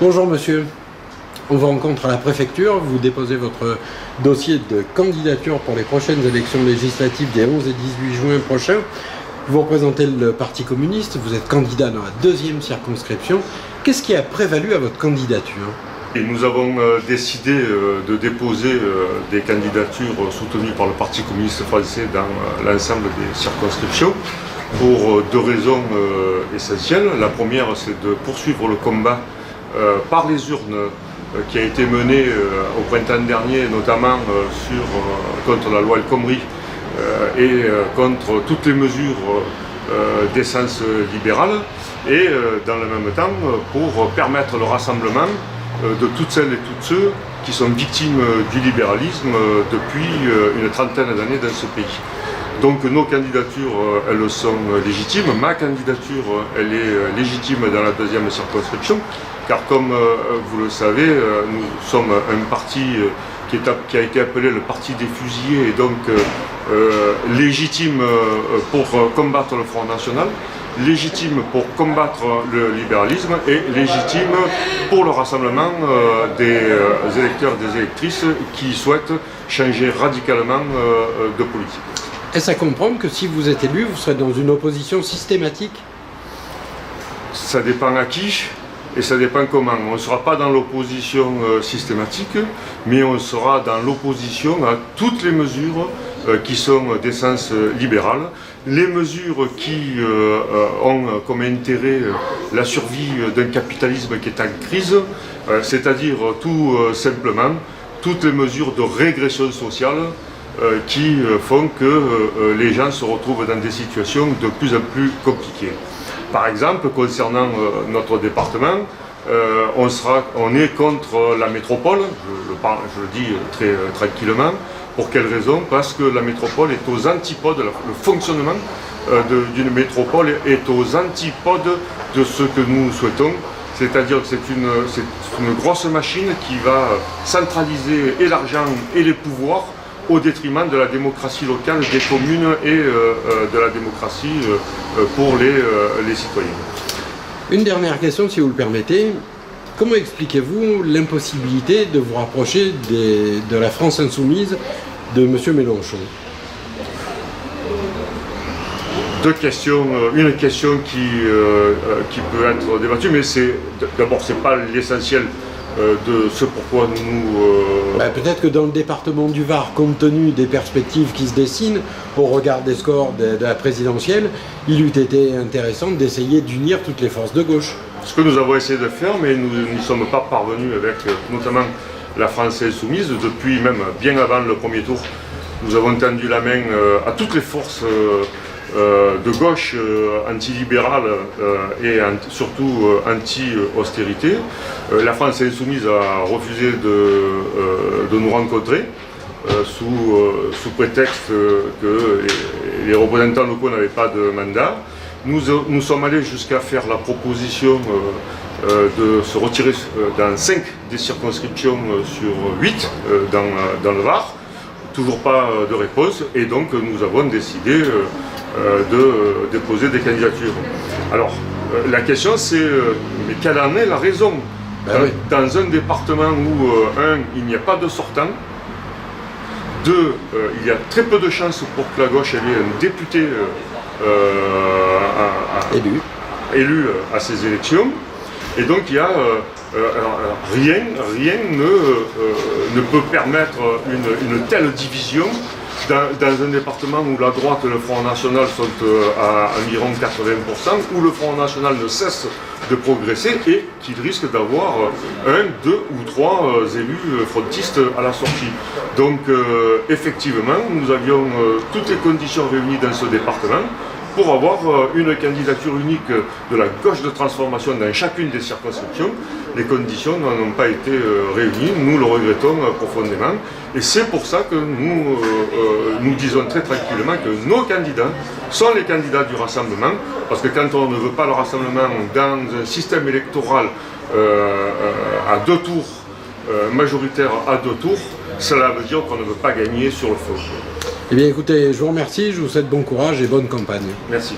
Bonjour monsieur, on vous rencontre à la préfecture, vous déposez votre dossier de candidature pour les prochaines élections législatives des 11 et 18 juin prochains. Vous représentez le Parti communiste, vous êtes candidat dans la 2e circonscription. Qu'est-ce qui a prévalu à votre candidature ? Et nous avons décidé de déposer des candidatures soutenues par le Parti communiste français dans l'ensemble des circonscriptions pour deux raisons essentielles. La première, c'est de poursuivre le combat par les urnes qui a été mené au printemps dernier, notamment contre la loi El Khomri et contre toutes les mesures d'essence libérale, et dans le même temps pour permettre le rassemblement de toutes celles et tous ceux qui sont victimes du libéralisme depuis une trentaine d'années dans ce pays. Donc nos candidatures, elles sont légitimes. Ma candidature, elle est légitime dans la 2e circonscription, car comme vous le savez, nous sommes un parti qui a été appelé le parti des fusillés, et donc légitime pour combattre le Front National, légitime pour combattre le libéralisme et légitime pour le rassemblement des électeurs et des électrices qui souhaitent changer radicalement de politique. Est-ce à comprendre que si vous êtes élu, vous serez dans une opposition systématique ? Ça dépend à qui et ça dépend comment. On ne sera pas dans l'opposition systématique, mais on sera dans l'opposition à toutes les mesures qui sont d'essence libérale, les mesures qui ont comme intérêt la survie d'un capitalisme qui est en crise, c'est-à-dire tout simplement toutes les mesures de régression sociale qui font que les gens se retrouvent dans des situations de plus en plus compliquées. Par exemple, concernant notre département, on est contre la métropole, je le dis très tranquillement. Pour quelle raison? Parce que la métropole est aux antipodes, le fonctionnement d'une métropole est aux antipodes de ce que nous souhaitons. C'est-à-dire que c'est une grosse machine qui va centraliser et l'argent et les pouvoirs au détriment de la démocratie locale des communes et de la démocratie pour les citoyens. Une dernière question, si vous le permettez. Comment expliquez-vous l'impossibilité de vous rapprocher de la France insoumise de M. Mélenchon? Deux questions, une question qui peut être débattue, mais d'abord c'est pas l'essentiel de ce pourquoi nous... Peut-être que dans le département du Var, compte tenu des perspectives qui se dessinent, au regard des scores de la présidentielle, il eût été intéressant d'essayer d'unir toutes les forces de gauche. Ce que nous avons essayé de faire, mais nous n'y sommes pas parvenus avec notamment la France insoumise, depuis même bien avant le premier tour. Nous avons tendu la main à toutes les forces de gauche anti-libérales et surtout anti-austérité. La France insoumise a refusé de nous rencontrer sous prétexte que les représentants locaux n'avaient pas de mandat. Nous sommes allés jusqu'à faire la proposition de se retirer dans 5 des circonscriptions sur 8 dans le Var. Toujours pas de réponse, et donc nous avons décidé de déposer des candidatures. Alors, la question c'est, mais quelle en est la raison dans un département où, il n'y a pas de sortant, 2, il y a très peu de chances pour que la gauche ait un député élu à ces élections, et donc il y a rien ne peut permettre une telle division dans un département où la droite et le Front National sont à environ 80%, où le Front National ne cesse de progresser et qu'il risque d'avoir 1, 2 ou 3 élus frontistes à la sortie. Donc effectivement, nous avions toutes les conditions réunies dans ce département pour avoir une candidature unique de la gauche de transformation dans chacune des circonscriptions. Les conditions n'ont pas été réunies, nous le regrettons profondément, et c'est pour ça que nous disons très tranquillement que nos candidats sont les candidats du rassemblement, parce que quand on ne veut pas le rassemblement dans un système électoral à 2 tours, majoritaire à 2 tours, cela veut dire qu'on ne veut pas gagner sur le fond. Eh bien écoutez, je vous remercie, je vous souhaite bon courage et bonne campagne. Merci.